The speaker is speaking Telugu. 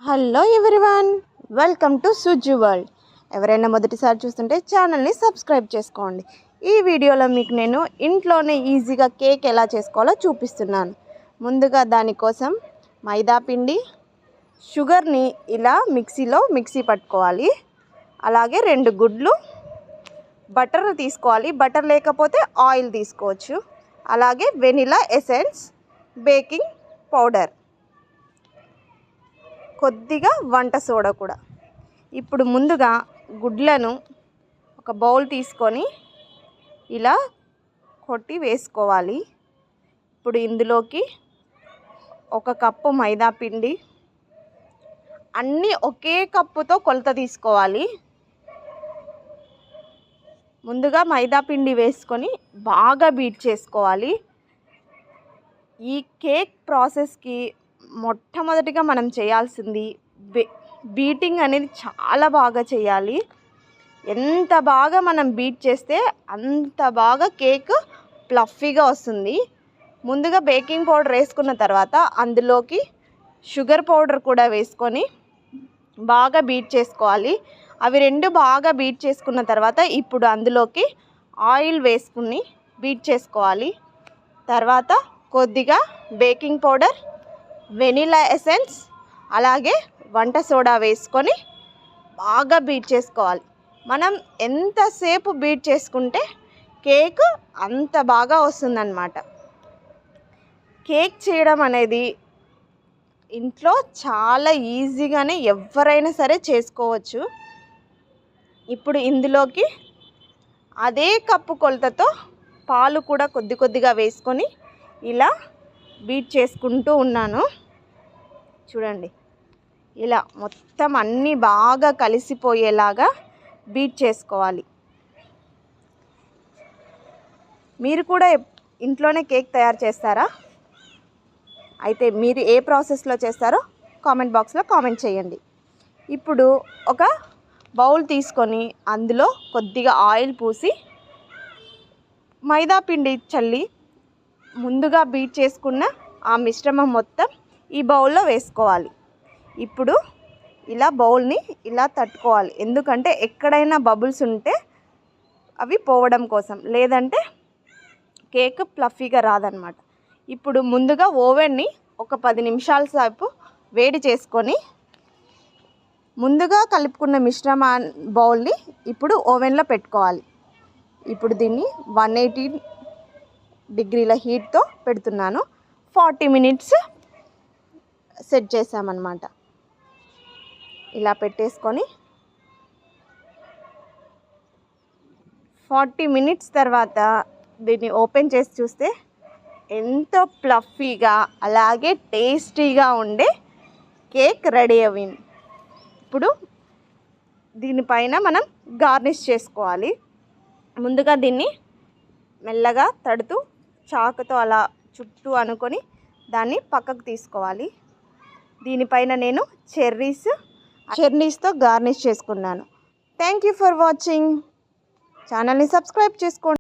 Hello everyone, welcome to Sujju World. ఎవరైనా మొదటిసారి చూస్తుంటే ఛానల్ని సబ్స్క్రైబ్ చేసుకోండి. ఈ వీడియోలో మీకు నేను ఇంట్లోనే ఈజీగా కేక్ ఎలా చేసుకోవాలో చూపిస్తున్నాను. ముందుగా దానికోసం మైదా పిండి, షుగర్ని ఇలా మిక్సీ పట్టుకోవాలి. అలాగే 2 గుడ్లు, బటర్ తీసుకోవాలి. బటర్ లేకపోతే ఆయిల్ తీసుకోవచ్చు. అలాగే వెనిలా ఎసెన్స్, బేకింగ్ పౌడర్, కొద్దిగా వంట సోడా కూడా. ఇప్పుడు ముందుగా గుడ్లను ఒక బౌల్ తీసుకొని ఇలా కొట్టి వేసుకోవాలి. ఇప్పుడు ఇందులోకి 1 కప్పు మైదా పిండి, అన్నీ ఒకే కప్పుతో కొలత తీసుకోవాలి. ముందుగా మైదా పిండి వేసుకొని బాగా బీట్ చేసుకోవాలి. ఈ కేక్ ప్రాసెస్కి మొట్టమొదటిగా మనం చేయాల్సింది బీటింగ్ అనేది చాలా బాగా చేయాలి. ఎంత బాగా మనం బీట్ చేస్తే అంత బాగా కేక్ ప్లఫీగా వస్తుంది. ముందుగా బేకింగ్ పౌడర్ వేసుకున్న తర్వాత అందులోకి షుగర్ పౌడర్ కూడా వేసుకొని బాగా బీట్ చేసుకోవాలి. అవి 2 బాగా బీట్ చేసుకున్న తర్వాత ఇప్పుడు అందులోకి ఆయిల్ వేసుకుని బీట్ చేసుకోవాలి. తర్వాత కొద్దిగా బేకింగ్ పౌడర్, వెనిలా ఎసెన్స్, అలాగే వంట సోడా వేసుకొని బాగా బీట్ చేసుకోవాలి. మనం ఎంతసేపు బీట్ చేసుకుంటే కేక్ అంత బాగా వస్తుందన్నమాట. కేక్ చేయడం అనేది ఇంట్లో చాలా ఈజీగానే ఎవరైనా సరే చేసుకోవచ్చు. ఇప్పుడు ఇందులోకి అదే కప్పు కొలతతో పాలు కూడా కొద్దిగా వేసుకొని ఇలా బీట్ చేసుకుంటూ ఉన్నాను. చూడండి, ఇలా మొత్తం అన్నీ బాగా కలిసిపోయేలాగా బీట్ చేసుకోవాలి. మీరు కూడా ఇంట్లోనే కేక్ తయారు చేస్తారా? అయితే మీరు ఏ ప్రాసెస్లో చేస్తారో కామెంట్ బాక్స్లో కామెంట్ చేయండి. ఇప్పుడు ఒక బౌల్ తీసుకొని అందులో కొద్దిగా ఆయిల్ పూసి మైదా పిండి చల్లి ముందుగా బీట్ చేసుకున్న ఆ మిశ్రమం మొత్తం ఈ బౌల్లో వేసుకోవాలి. ఇప్పుడు ఇలా బౌల్ని ఇలా తట్టుకోవాలి. ఎందుకంటే ఎక్కడైనా బబుల్స్ ఉంటే అవి పోవడం కోసం, లేదంటే కేక్ ప్లఫీగా రాదనమాట. ఇప్పుడు ముందుగా ఓవెన్ని ఒక 10 నిమిషాల సేపు వేడి చేసుకొని ముందుగా కలుపుకున్న మిశ్రమ బౌల్ని ఇప్పుడు ఓవెన్లో పెట్టుకోవాలి. ఇప్పుడు దీన్ని 180 డిగ్రీల హీట్తో పెడుతున్నాను. 40 మినిట్స్ సెట్ చేసామన్నమాట. ఇలా పెట్టేసుకొని 40 మినిట్స్ తర్వాత దీన్ని ఓపెన్ చేసి చూస్తే ఎంతో ప్లఫీగా అలాగే టేస్టీగా ఉండే కేక్ రెడీ అయింది. ఇప్పుడు దీనిపైన మనం గార్నిష్ చేసుకోవాలి. ముందుగా దీన్ని మెల్లగా తడుతూ చాకుతో అలా చుట్టూ అనుకొని దాన్ని పక్కకు తీసుకోవాలి. దీనిపైన నేను చెర్రీస్తో గార్నిష్ చేసుకున్నాను. Thank you for watching. ఛానల్ని సబ్స్క్రైబ్ చేసుకోండి.